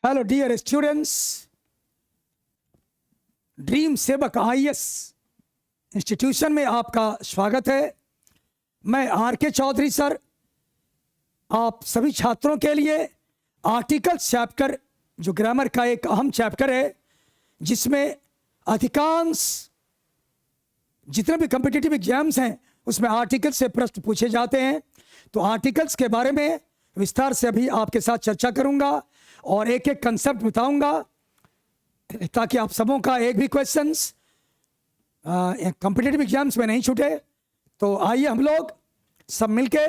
Hello dear students, dream सेवक IAS institution में आपका स्वागत है। मैं आर के चौधरी सर आप सभी छात्रों के लिए आर्टिकल चैप्टर, जो ग्रामर का एक अहम चैप्टर है, जिसमें अधिकांश जितने भी कॉम्पिटिटिव एग्जाम्स हैं उसमें आर्टिकल से प्रश्न पूछे जाते हैं। तो आर्टिकल्स के बारे में विस्तार से अभी आपके साथ चर्चा करूंगा और एक एक कंसेप्ट बताऊंगा ताकि आप सबों का एक भी क्वेश्चंस कॉम्पिटिटिव एग्जाम्स में नहीं छूटे। तो आइए हम लोग सब मिलके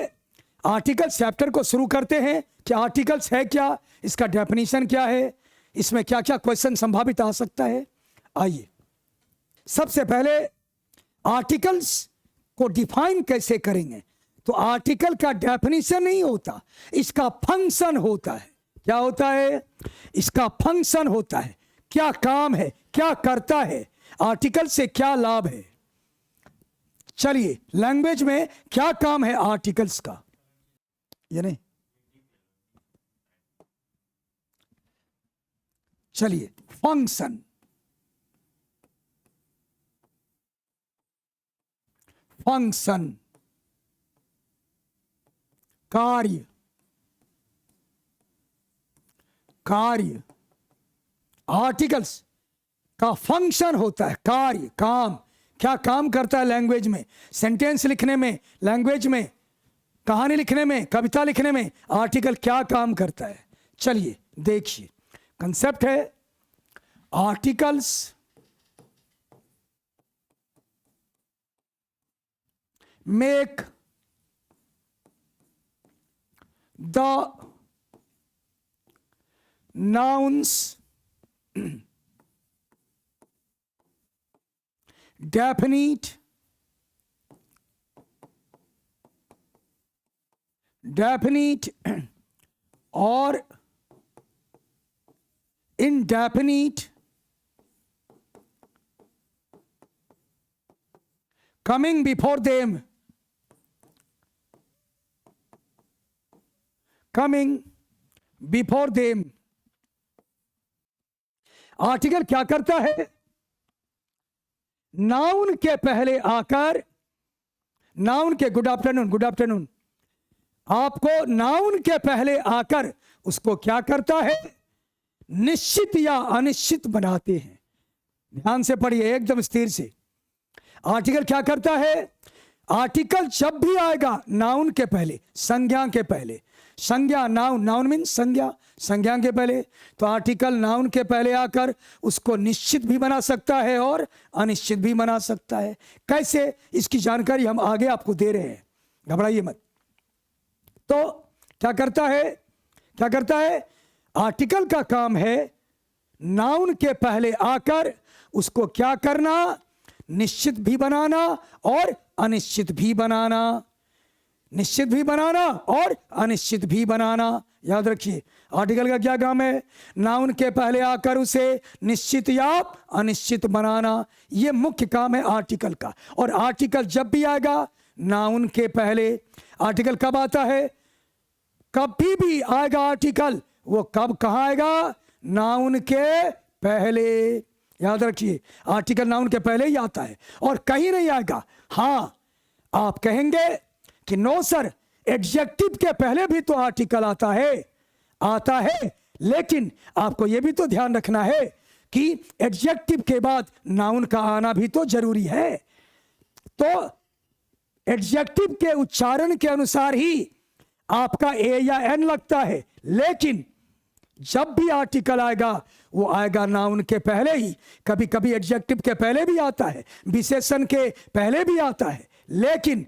आर्टिकल्स चैप्टर को शुरू करते हैं कि आर्टिकल्स है क्या, इसका डेफिनेशन क्या है, इसमें क्या क्या क्वेश्चन संभावित आ सकता है। आइए सबसे पहले आर्टिकल्स को डिफाइन कैसे करेंगे। तो आर्टिकल का डेफिनेशन नहीं होता, इसका फंक्शन होता है। क्या होता है? इसका फंक्शन होता है, क्या काम है, क्या करता है, आर्टिकल से क्या लाभ है। चलिए लैंग्वेज में क्या काम है आर्टिकल्स का, ये नहीं, चलिए फंक्शन, फंक्शन कार्य, कार्य आर्टिकल्स का फंक्शन होता है, कार्य, काम, क्या काम करता है लैंग्वेज में, सेंटेंस लिखने में, लैंग्वेज में, कहानी लिखने में, कविता लिखने में आर्टिकल क्या काम करता है। चलिए देखिए, कंसेप्ट है articles make the nouns definite, or indefinite, coming before them, coming before them। Article क्या करता है? नाउन के पहले आकर, नाउन के गुड आफ्टरनून, गुड आफ्टरनून, आपको नाउन के पहले आकर उसको क्या करता है? निश्चित या अनिश्चित बनाते हैं। ध्यान से पढ़िए, एकदम स्थिर से। आर्टिकल क्या करता है? आर्टिकल जब भी आएगा नाउन के पहले, संज्ञा के पहले, संज्ञा नाउन, नाउन मीन संज्ञा, संज्ञा के पहले, तो आर्टिकल नाउन के पहले आकर उसको निश्चित भी बना सकता है और अनिश्चित भी बना सकता है। कैसे, इसकी जानकारी हम आगे आपको दे रहे हैं, घबराइए मत। तो क्या करता है, क्या करता है? आर्टिकल का काम है नाउन के पहले आकर उसको क्या करना? निश्चित भी बनाना और अनिश्चित भी बनाना, निश्चित भी बनाना और अनिश्चित भी बनाना। याद रखिए आर्टिकल का क्या काम है? नाउन के पहले आकर उसे निश्चित या अनिश्चित बनाना, यह मुख्य काम है आर्टिकल का। और आर्टिकल जब भी आएगा नाउन के पहले, आर्टिकल कब आता है? कभी भी आएगा आर्टिकल, वो कब कहाँ आएगा? नाउन के पहले। याद रखिए आर्टिकल नाउन के पहले ही आता है और कहीं नहीं आएगा। हाँ, आप कहेंगे कि नो सर, एडजेक्टिव के पहले भी तो आर्टिकल आता है, आता है, लेकिन आपको यह भी तो ध्यान रखना है कि एडजेक्टिव के बाद नाउन का आना भी तो जरूरी है। तो एडजेक्टिव के उच्चारण के अनुसार ही आपका ए या एन लगता है, लेकिन जब भी आर्टिकल आएगा वो आएगा नाउन के पहले ही। कभी कभी एडजेक्टिव के पहले भी आता है, विशेषण के पहले भी आता है, लेकिन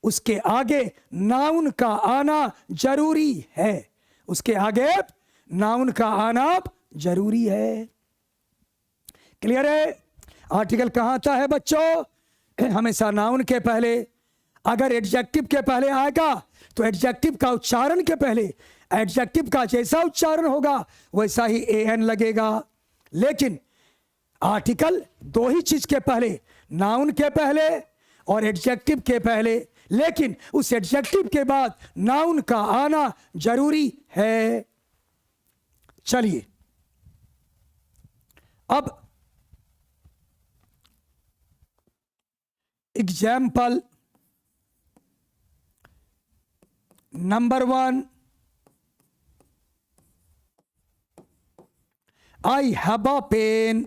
उसके आगे नाउन का आना जरूरी है, उसके आगे नाउन का आना जरूरी है। क्लियर है? आर्टिकल कहां आता है बच्चों? हमेशा नाउन के पहले। अगर एडजेक्टिव के पहले आएगा तो एडजेक्टिव का उच्चारण के पहले, एडजेक्टिव का जैसा उच्चारण होगा वैसा ही एन लगेगा। लेकिन आर्टिकल दो ही चीज के पहले, नाउन के पहले और एडजेक्टिव के पहले, लेकिन उस एडजेक्टिव के बाद नाउन का आना जरूरी है। चलिए अब example number 1, I have a pen,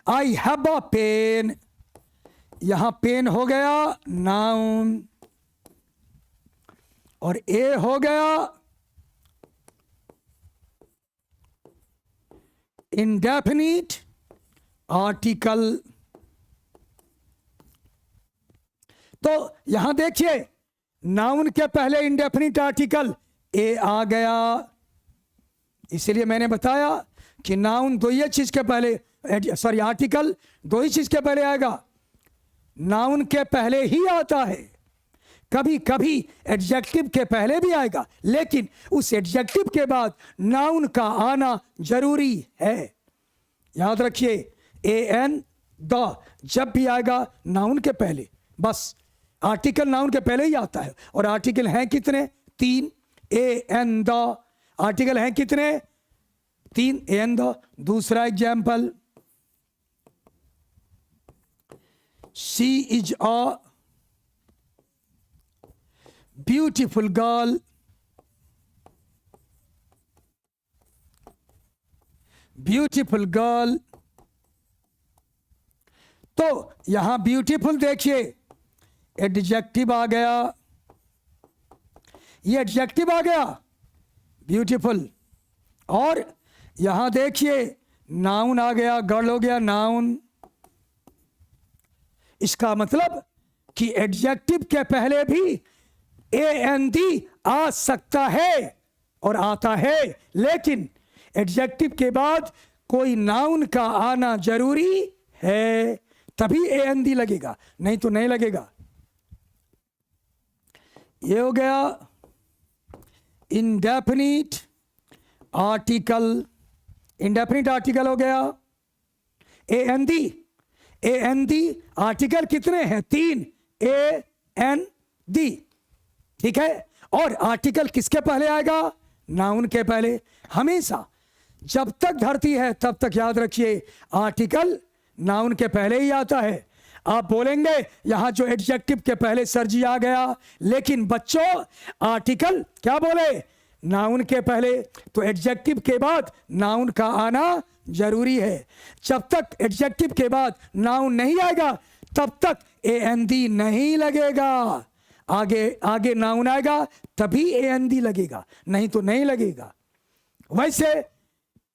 I have a pen, यहां पेन हो गया नाउन और ए हो गया इंडेफिनिट आर्टिकल। तो यहां देखिए नाउन के पहले इंडेफिनिट आर्टिकल ए आ गया, इसलिए मैंने बताया कि नाउन दो ही चीज के पहले, सॉरी आर्टिकल दो ही चीज के पहले आएगा, नाउन के पहले ही आता है, कभी कभी एडजेक्टिव के पहले भी आएगा, लेकिन उस एडजेक्टिव के बाद नाउन का आना जरूरी है। याद रखिए एन द जब भी आएगा नाउन के पहले, बस आर्टिकल नाउन के पहले ही आता है। और आर्टिकल हैं कितने? 3, ए एन द आर्टिकल हैं कितने? 3 ए एन द। दूसरा example, she is a beautiful girl, beautiful girl. तो यहां ब्यूटीफुल देखिए एडजेक्टिव आ गया, ये एडजेक्टिव आ गया ब्यूटीफुल, और यहां देखिए नाउन आ गया, गर्ल हो गया नाउन। इसका मतलब कि एडजेक्टिव के पहले भी ए एन डी आ सकता है और आता है, लेकिन एडजेक्टिव के बाद कोई नाउन का आना जरूरी है, तभी ए एन डी लगेगा, नहीं तो नहीं लगेगा। ये हो गया इंडेफिनिट आर्टिकल, इंडेफिनिट आर्टिकल हो गया A N D. A N D article कितने हैं? 3, ए एन डी, ठीक है। और आर्टिकल किसके पहले आएगा? नाउन के पहले, हमेशा जब तक धरती है तब तक याद रखिए आर्टिकल नाउन के पहले ही आता है। आप बोलेंगे यहां जो एडजेक्टिव के पहले सर जी आ गया, लेकिन बच्चों आर्टिकल क्या बोले? नाउन के पहले, तो एडजेक्टिव के बाद नाउन का आना जरूरी है। जब तक एडजेक्टिव के बाद नाउन नहीं आएगा तब तक ए एन डी नहीं लगेगा, आगे आगे नाउन आएगा तभी ए एन डी लगेगा, नहीं तो नहीं लगेगा। वैसे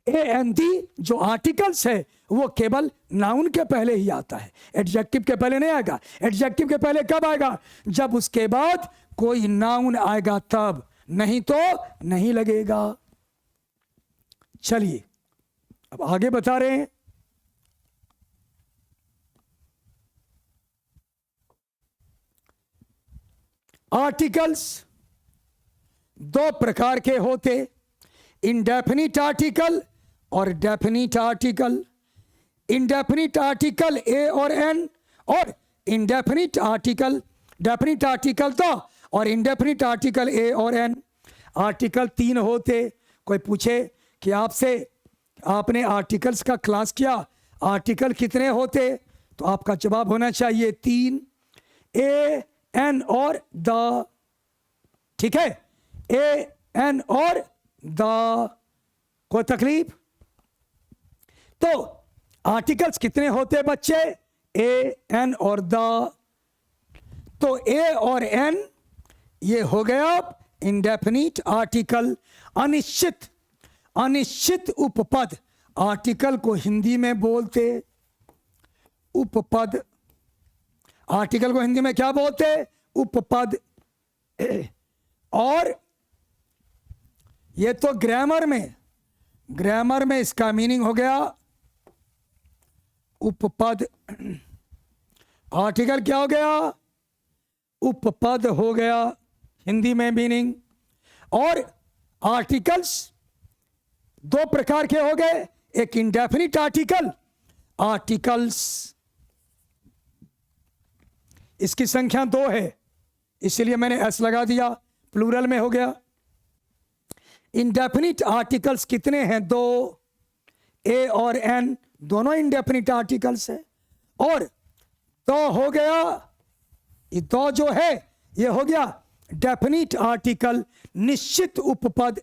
ए एन डी जो आर्टिकल्स है वो केवल नाउन के पहले ही आता है, एडजेक्टिव के पहले नहीं आएगा। एडजेक्टिव के पहले कब आएगा? जब उसके बाद कोई नाउन आएगा तब, नहीं तो नहीं लगेगा। चलिए अब आगे बता रहे हैं। आर्टिकल्स 2 प्रकार के होते, इंडेफिनिट आर्टिकल और definite article. Indefinite article a और एन, और इंडेफिनिट आर्टिकल, डेफिनिट आर्टिकल तो और इंडेफिनिट आर्टिकल ए और एन। आर्टिकल 3 होते। कोई पूछे कि आपसे आपने आर्टिकल्स का क्लास किया, आर्टिकल कितने होते? तो आपका जवाब होना चाहिए 3, ए एन और द, ठीक है, ए एन और द। कोई तकलीफ? तो आर्टिकल्स कितने होते बच्चे? ए एन और द। तो ए और एन ये हो गया इंडेफिनिट आर्टिकल। अनिश्चित, अनिश्चित उपपद, आर्टिकल को हिंदी में बोलते उपपद। आर्टिकल को हिंदी में क्या बोलते? उपपद। और ये तो ग्रामर में, ग्रामर में इसका मीनिंग हो गया उपपद। आर्टिकल क्या हो गया? उपपद हो गया हिंदी में मीनिंग। और आर्टिकल्स 2 प्रकार के हो गए, एक इंडेफिनिट आर्टिकल, आर्टिकल्स इसकी संख्या 2 है, इसलिए मैंने एस लगा दिया, प्लूरल में हो गया। इंडेफिनिट आर्टिकल्स कितने हैं? 2, ए और एन दोनों इंडेफिनिट आर्टिकल्स है। और दो हो गया, ये दो जो है ये हो गया डेफिनिट आर्टिकल, निश्चित उपपद।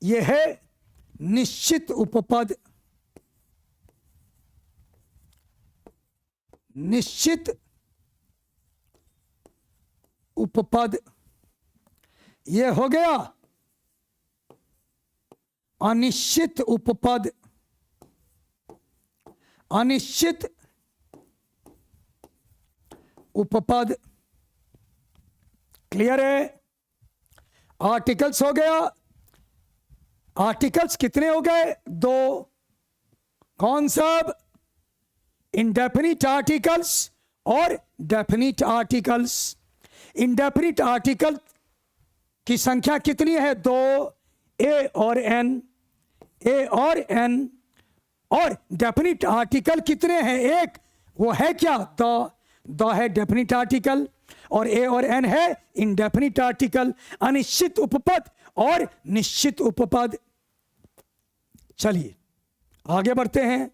ये है निश्चित उपपद, निश्चित उपपद। ये हो गया अनिश्चित उपपद, अनिश्चित उपपद। क्लियर है? आर्टिकल्स हो गया। आर्टिकल्स कितने हो गए? 2। कौन सब? इंडेफिनिट आर्टिकल्स और डेफिनिट आर्टिकल्स। इंडेफिनिट आर्टिकल की संख्या कितनी है? 2, ए और एन, ए और एन। और डेफिनिट आर्टिकल कितने हैं? 1। वो है क्या? द है डेफिनिट आर्टिकल, और ए और एन है इंडेफिनिट आर्टिकल। अनिश्चित उपपद और निश्चित उपपद। चलिए आगे बढ़ते हैं।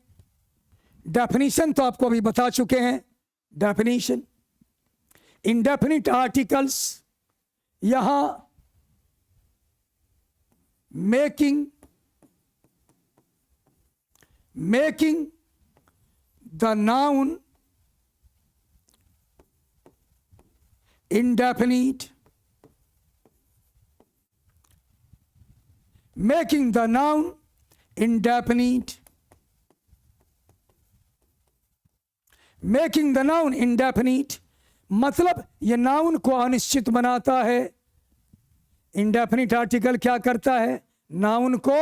डेफिनेशन तो आपको अभी बता चुके हैं। डेफिनेशन इंडेफिनिट आर्टिकल्स, यहां making the noun indefinite, making the noun indefinite, making the noun indefinite मतलब ये नाउन को अनिश्चित बनाता है। इंडेफिनिट आर्टिकल क्या करता है? नाउन को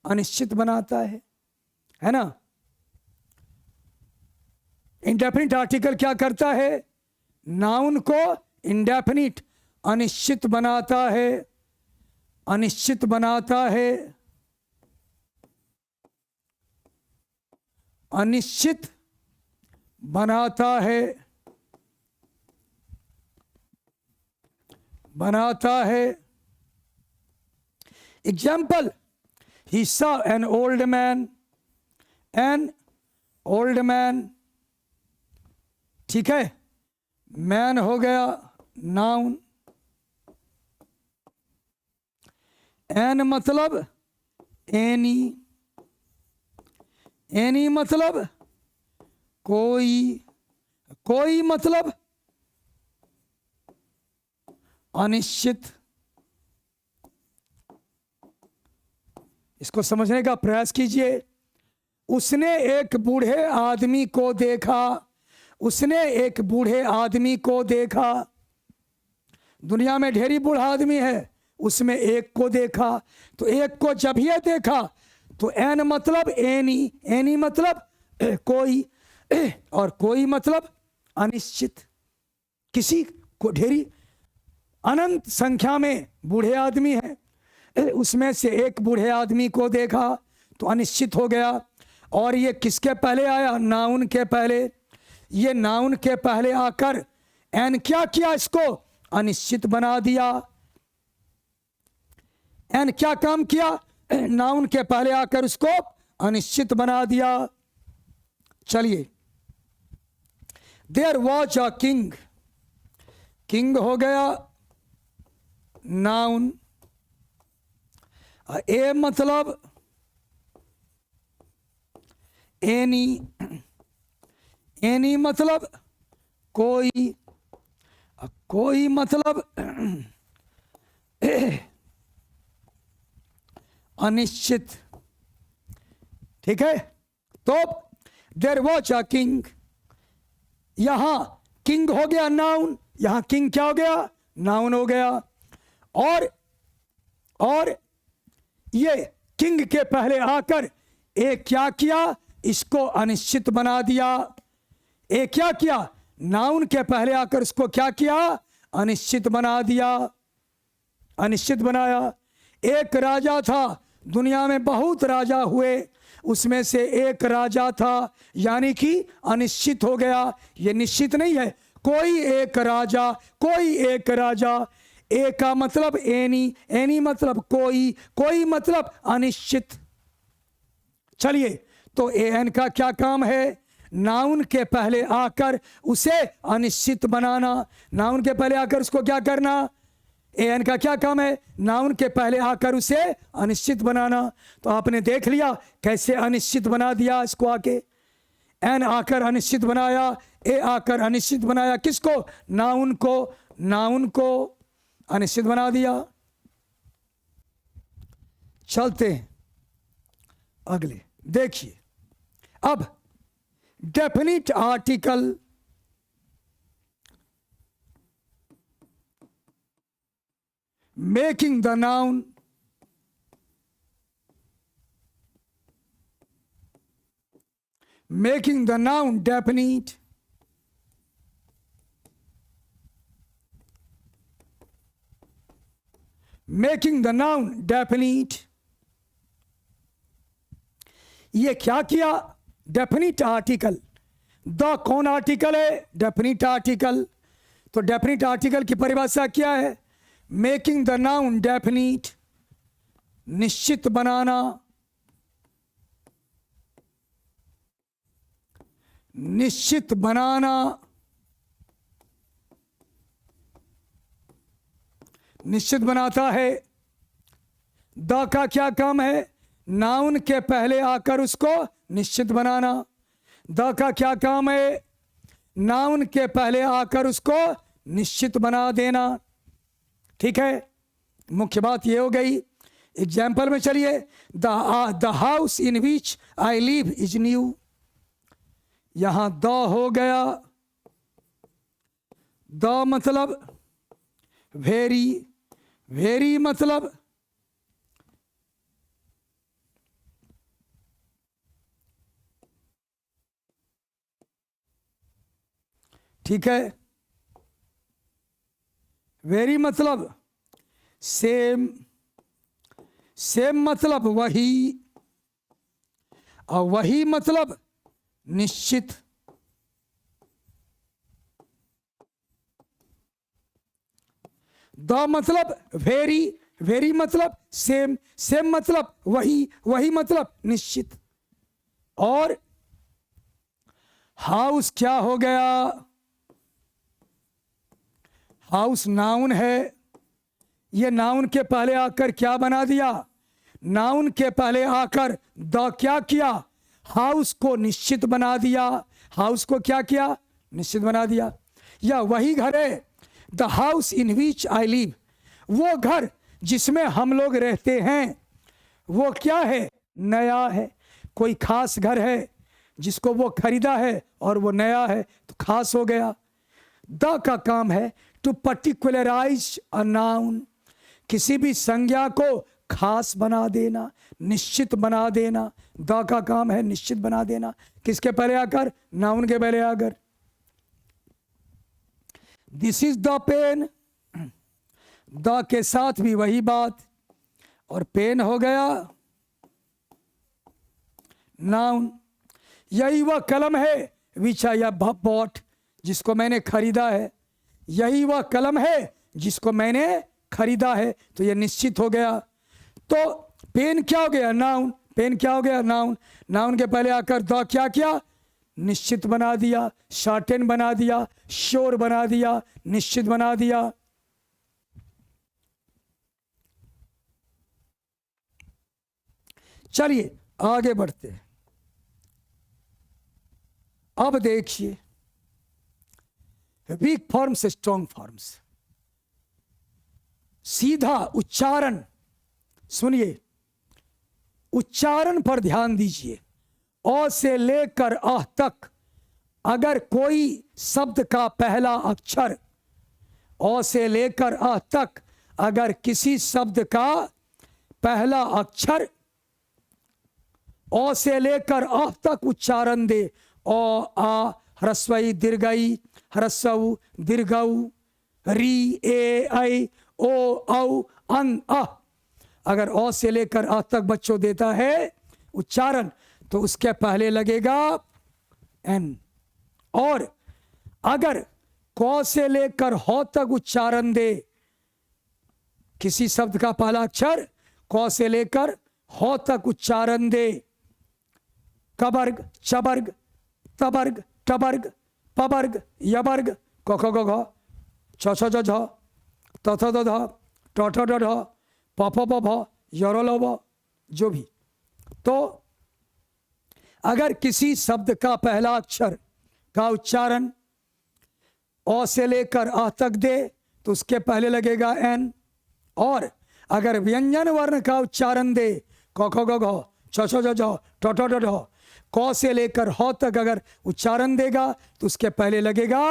अनिश्चित बनाता है ना? इंडेफिनिट आर्टिकल क्या करता है? नाउन को इंडेफिनिट अनिश्चित बनाता है, अनिश्चित बनाता है, अनिश्चित बनाता है, बनाता है। Example, he saw an old man, an old man। ठीक है, मैन हो गया नाउन, एन मतलब एनी, एनी मतलब कोई, कोई मतलब अनिश्चित। इसको समझने का प्रयास कीजिए। उसने एक बूढ़े आदमी को देखा, उसने एक बूढ़े आदमी को देखा। दुनिया में ढेरी बूढ़ा आदमी है, उसमें एक को देखा। तो एक को जब ये देखा तो एन मतलब एनी, एनी मतलब कोई, और कोई मतलब अनिश्चित। किसी को ढेरी अनंत संख्या में बूढ़े आदमी है, उसमें से एक बूढ़े आदमी को देखा तो अनिश्चित हो गया। और ये किसके पहले आया? नाउन के पहले। ये नाउन के पहले आकर एन क्या किया? इसको अनिश्चित बना दिया। एन क्या काम किया? नाउन के पहले आकर उसको अनिश्चित बना दिया। चलिए, there was a king, king हो गया नाउन। ए मतलब एनी, एनी मतलब कोई, कोई मतलब अनिश्चित। ठीक है, तो देयर वॉज अ किंग, यहां किंग हो गया नाउन, यहां किंग क्या हो गया? नाउन हो गया। और ये किंग के पहले आकर ए क्या किया? इसको अनिश्चित बना दिया। ए क्या किया? नाउन के पहले आकर इसको क्या किया? अनिश्चित बना दिया, अनिश्चित बनाया। एक राजा था, दुनिया में बहुत राजा हुए, उसमें से एक राजा था, यानी कि अनिश्चित हो गया। ये निश्चित नहीं है, कोई एक राजा, कोई एक राजा। ए का मतलब एनी, एनी मतलब कोई, कोई मतलब अनिश्चित। चलिए, तो एन का क्या काम है? नाउन के पहले आकर उसे अनिश्चित बनाना। नाउन के पहले आकर उसको क्या करना? एन का क्या काम है? नाउन के पहले आकर उसे अनिश्चित बनाना। तो आपने देख लिया कैसे अनिश्चित बना दिया इसको आके। एन आकर अनिश्चित बनाया, ए आकर अनिश्चित बनाया। किसको? नाउन को। नाउन को अनिश्चित बना दिया। चलते हैं अगले, देखिए अब definite article, making the noun definite, making the noun definite। ये क्या किया? Definite article. द कौन आर्टिकल है? Definite article. तो डेफिनिट आर्टिकल की परिभाषा क्या है? मेकिंग द नाउन डेफिनिट, निश्चित बनाना, निश्चित बनाना, निश्चित बनाता है। द का क्या काम है? नाउन के पहले आकर उसको निश्चित बनाना। द का क्या काम है? नाउन के पहले आकर उसको निश्चित बना देना। ठीक है, मुख्य बात ये हो गई। एग्जाम्पल में चलिए, the house in which I live is new. यहां द हो गया। द मतलब वेरी, वेरी मतलब ठीक है, वेरी मतलब सेम, सेम मतलब वही, और वही मतलब निश्चित। द मतलब वेरी, वेरी मतलब सेम, सेम मतलब वही, वही मतलब निश्चित। और हाउस क्या हो गया? हाउस नाउन है। ये नाउन के पहले आकर क्या बना दिया? नाउन के पहले आकर द क्या किया? हाउस को निश्चित बना दिया। हाउस को क्या किया? निश्चित बना दिया। या वही घर है, the house in which I live, वो घर जिसमें हम लोग रहते हैं, वो क्या है? नया है। कोई खास घर है जिसको वो खरीदा है और वो नया है, तो खास हो गया। द का काम है टू पर्टिकुलराइज अ नाउन, किसी भी संज्ञा को खास बना देना, निश्चित बना देना। द का काम है निश्चित बना देना। किसके पहले आकर? नाउन के पहले आकर। This is the pen, the के साथ भी वही बात, और पेन हो गया नाउन। यही वह कलम है विच आई हैव बॉट, जिसको मैंने खरीदा है। यही वह कलम है जिसको मैंने खरीदा है, तो यह निश्चित हो गया। तो पेन क्या हो गया? नाउन। पेन क्या हो गया? नाउन। नाउन के पहले आकर द क्या किया? निश्चित बना दिया, शॉर्टेन बना दिया, श्योर बना दिया, निश्चित बना दिया। चलिए आगे बढ़ते हैं। अब देखिए वीक फॉर्म्स, स्ट्रॉन्ग फॉर्म्स। सीधा उच्चारण सुनिए, उच्चारण पर ध्यान दीजिए। अ से लेकर अह तक अगर कोई शब्द का पहला अक्षर, अ से लेकर अह तक अगर किसी शब्द का पहला अक्षर अ से लेकर अह तक उच्चारण दे, अ आ ह्रस्वई दीर्घई, ह्रस्व दीर्घऊ, री ए ऐ ओ औ अं अह, अगर अ से लेकर अ तक बच्चों देता है उच्चारण, तो उसके पहले लगेगा एन। और अगर क से लेकर ह तक उच्चारण दे, किसी शब्द का पहला अक्षर क से लेकर ह तक उच्चारण दे। कबर्ग, चबर्ग, तबर्ग, टबर्ग, पबर्ग, यबर्ग, क ख ग घ, छ छ ज झ, त थ द ध, ट ठ ड ढ, प फ ब भ, य र ल व, जो भी। तो अगर किसी शब्द का पहला अक्षर का उच्चारण अ से लेकर अ तक दे तो उसके पहले लगेगा एन, और अगर व्यंजन वर्ण का उच्चारण दे क ख ग घ, छ छ ज झ, ट ठ ड ढ, क से लेकर ह तक अगर उच्चारण देगा तो उसके पहले लगेगा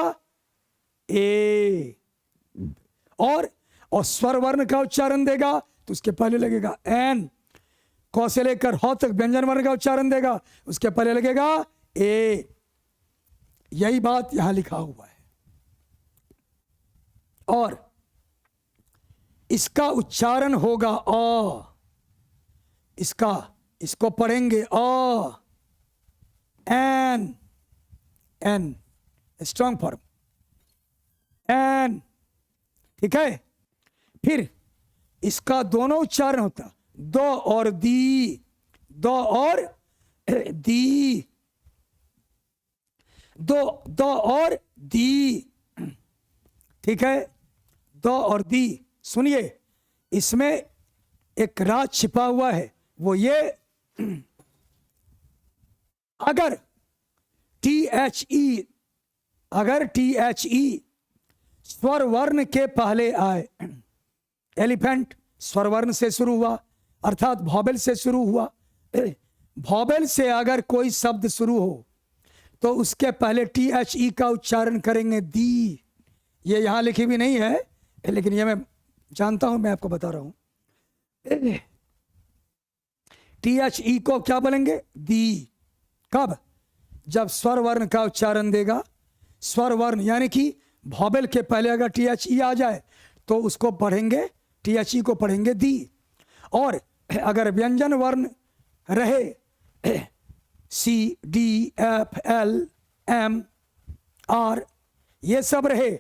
ए, और स्वर वर्ण का उच्चारण देगा तो उसके पहले लगेगा एन। क से लेकर ह तक व्यंजन वर्ण का उच्चारण देगा उसके पहले लगेगा ए। यही बात यहां लिखा हुआ है। और इसका उच्चारण होगा अ, इसको पढ़ेंगे a, an, an strong form, an, ठीक है। फिर इसका दोनों उच्चारण होता द और दी, द और दी, द और दी, ठीक है, द और दी। सुनिए, इसमें एक राज छिपा हुआ है, वो ये, अगर THE, अगर THE स्वर वर्ण के पहले आए, एलिफेंट स्वर वर्ण से शुरू हुआ अर्थात वॉवेल से शुरू हुआ, वॉवेल से अगर कोई शब्द शुरू हो तो उसके पहले THE का उच्चारण करेंगे दी। ये यहां लिखी भी नहीं है लेकिन ये मैं जानता हूं, मैं आपको बता रहा हूं। THE को क्या बोलेंगे? दी। कब? जब स्वर वर्ण का उच्चारण देगा। स्वर वर्ण यानी कि वॉवेल के पहले अगर THE आ जाए तो उसको पढ़ेंगे, THE को पढ़ेंगे दी। और अगर व्यंजन वर्ण रहे C, D, F, L, M, R ये सब रहे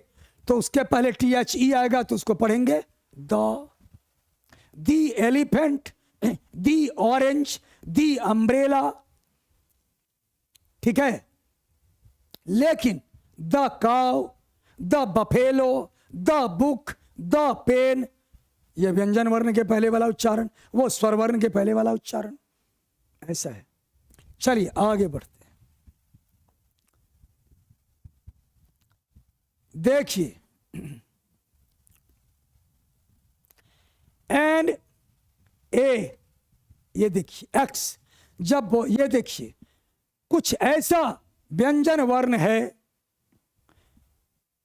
तो उसके पहले THE आएगा तो उसको पढ़ेंगे the. The elephant, the orange, the umbrella, ठीक है। लेकिन the cow, the buffalo, the book, the pen, ये व्यंजन वर्ण के पहले वाला उच्चारण, वो स्वर वर्ण के पहले वाला उच्चारण, ऐसा है। चलिए आगे बढ़ते हैं। देखिए, एंड ए, ये देखिए एक्स, जब वो, ये देखिए कुछ ऐसा व्यंजन वर्ण है,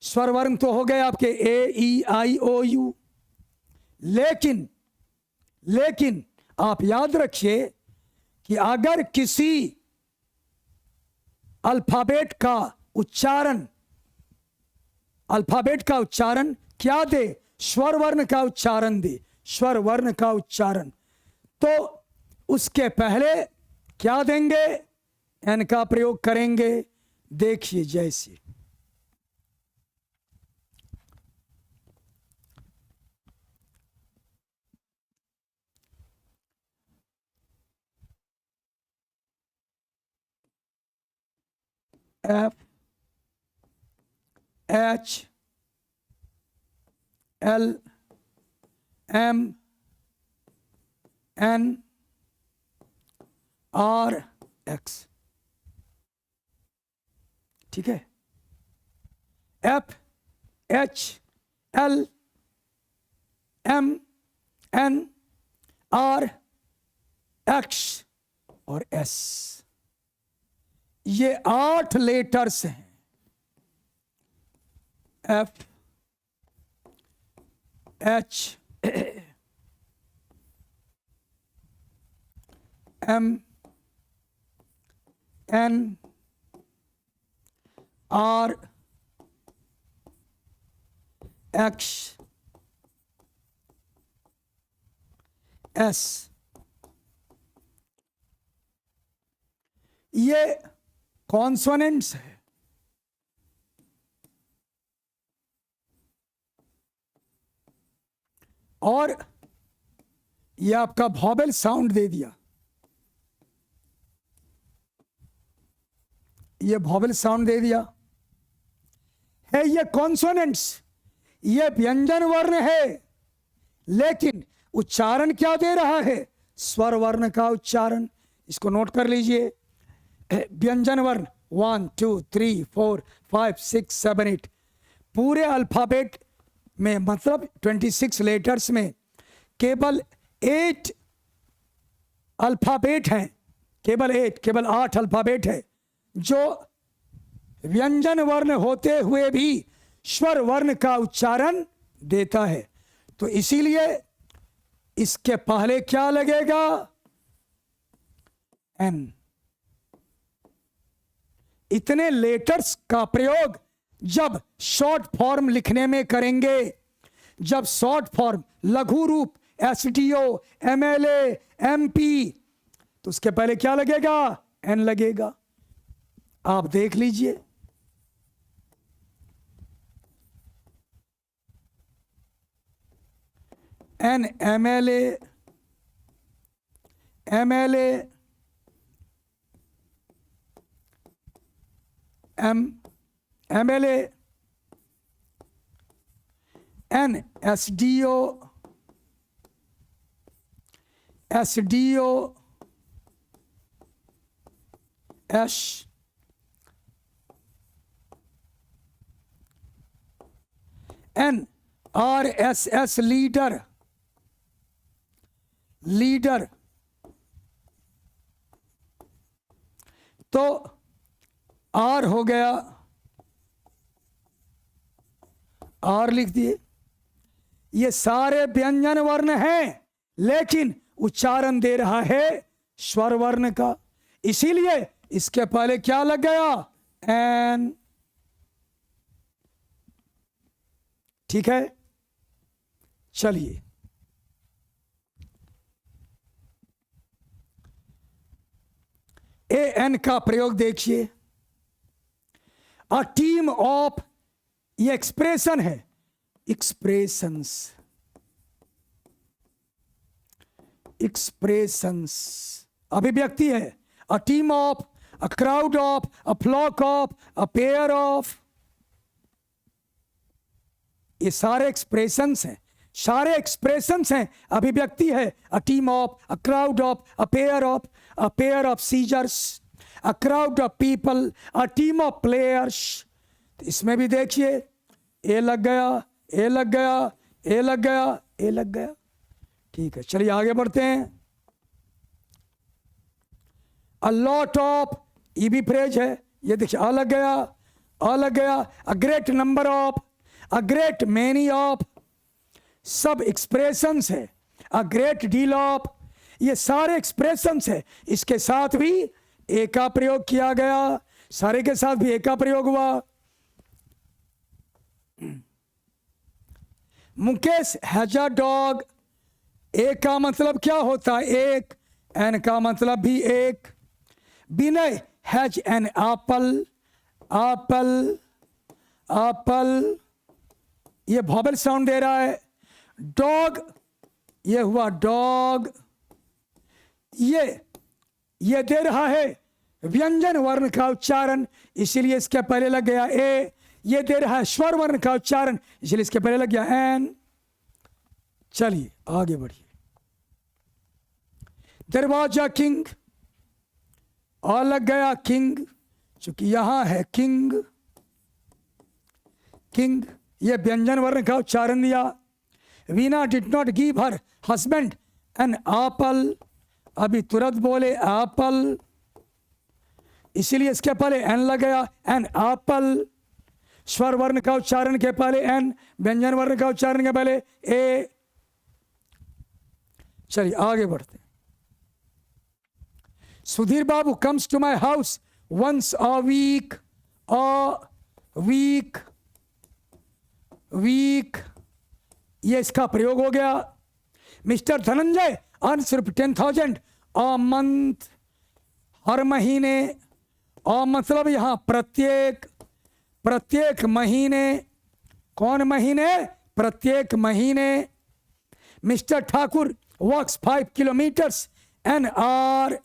स्वर वर्ण तो हो गए आपके ए, ई, आई, ओ, यू, लेकिन आप याद रखिए कि अगर किसी अल्फाबेट का उच्चारण क्या दे? स्वर वर्ण का उच्चारण दे, स्वर वर्ण का उच्चारण, तो उसके पहले क्या देंगे? एन का प्रयोग करेंगे। देखिए जैसे F, H, L, M, N, R, X, ठीक है। F, H, L, M, N, R, X और S, ये 8 लेटर्स हैं। F, H, M, N, R, X, S, ये कॉन्सोनेंट्स है। और ये आपका वॉवेल साउंड दे दिया, ये वॉवेल साउंड दे दिया है। ये कॉन्सोनेंट्स, ये व्यंजन वर्ण है, लेकिन उच्चारण क्या दे रहा है? स्वर वर्ण का उच्चारण। इसको नोट कर लीजिए। व्यंजन वर्ण 1 2 3 4 5 6 7 8 पूरे अल्फाबेट में, मतलब 26 लेटर्स में केवल 8 अल्फाबेट हैं, केवल 8 अल्फाबेट है जो व्यंजन वर्ण होते हुए भी स्वर वर्ण का उच्चारण देता है। तो इसीलिए इसके पहले क्या लगेगा? एन। इतने लेटर्स का प्रयोग जब शॉर्ट फॉर्म लिखने में करेंगे, जब शॉर्ट फॉर्म लघु रूप एसडीओ, एमएलए, एमपी, तो उसके पहले क्या लगेगा? एन लगेगा। आप देख लीजिए, an MLA, MLA, MLA, an SDO, SDO, S, an R S S leader, leader. तो आर हो गया, आर लिख दिए। ये सारे व्यंजन वर्ण हैं, लेकिन उच्चारण दे रहा है स्वर वर्ण का, इसीलिए इसके पहले क्या लग गया? एन। ठीक है, चलिए ए एन का प्रयोग देखिए। अ टीम ऑफ, ये एक्सप्रेशन है, एक्सप्रेशंस, एक्सप्रेशंस अभिव्यक्ति है। A team of, a crowd of, a flock of, a pair of, ये सारे एक्सप्रेशंस हैं, सारे एक्सप्रेशंस हैं, अभिव्यक्ति है। A team of, a crowd of, a pair of scissors, a crowd of people, a team of players. तो इसमें भी देखिए, ए लग गया, ए लग गया, ए लग गया, ए लग गया। ठीक है, चलिए आगे बढ़ते हैं। अ लॉट ऑफ, ये भी फ्रेज है, ये देखिए, आ लग गया, आ लग गया। A great number of, a great many of, सब एक्सप्रेशंस है। अ ग्रेट डील ऑफ, ये सारे एक्सप्रेशंस है। इसके साथ भी ए का प्रयोग किया गया, सारे के साथ भी ए का प्रयोग हुआ। मुकेश हैज अ डॉग, ए का मतलब क्या होता है? एक। एन का मतलब भी एक। Vinay has an apple, apple, apple, ये वॉवेल साउंड दे रहा है। डॉग, ये हुआ डॉग, ये दे रहा है व्यंजन वर्ण का उच्चारण, इसीलिए इसके पहले लग गया ए। ये दे रहा है स्वर वर्ण का उच्चारण, इसलिए इसके पहले लग गया एन। चलिए आगे बढ़िए। दरवाजा किंग, और लग गया किंग, चूंकि यहां है किंग, किंग, ये व्यंजन वर्ण का उच्चारण दिया। Veena did not give her husband an apple, अभी तुरंत बोले एप्पल, इसीलिए इसके पहले एन लग गया, एन एप्पल। स्वर वर्ण का उच्चारण के पहले एन, व्यंजन वर्ण का उच्चारण के पहले ए। चलिए आगे बढ़ते। Sudhir Babu comes to my house once a week, a week, week, ये इसका प्रयोग हो गया। Mister Dhananjay earns ₹10,000 a month, हर महीने। अ मतलब यहां प्रत्येक, प्रत्येक महीने। कौन महीने? प्रत्येक महीने। Mister Thakur walks 5 kilometres an आर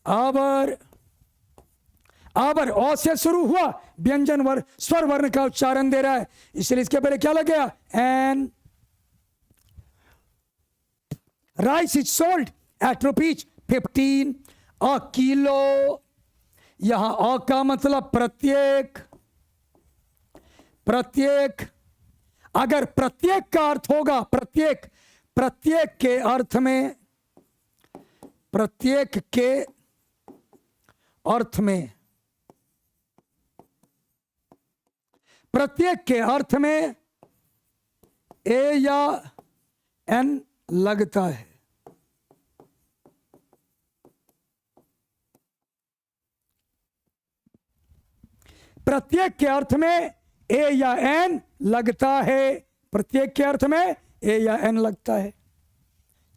आवर आवर ओ से शुरू हुआ व्यंजन वर्ग स्वर वर्ण का उच्चारण दे रहा है, इसलिए इसके पहले क्या लग गया an. Rice is sold at rupees 15 a kilo. यहां अ का मतलब प्रत्येक, प्रत्येक, अगर प्रत्येक का अर्थ होगा प्रत्येक, प्रत्येक के अर्थ में, प्रत्येक के अर्थ में, प्रत्येक के अर्थ में ए या एन लगता है। प्रत्येक के अर्थ में ए या एन लगता है, प्रत्येक के अर्थ में ए या एन लगता है।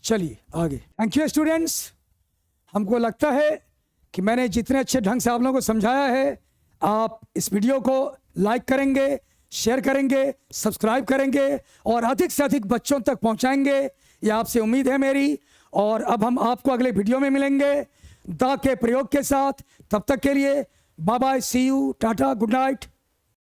चलिए आगे। Thank you students. हमको लगता है कि मैंने जितने अच्छे ढंग से आप लोगों को समझाया है, आप इस वीडियो को लाइक करेंगे, शेयर करेंगे, सब्सक्राइब करेंगे और अधिक से अधिक बच्चों तक पहुंचाएंगे, ये आपसे उम्मीद है मेरी। और अब हम आपको अगले वीडियो में मिलेंगे द के प्रयोग के साथ। तब तक के लिए bye bye, see you, tata, good night.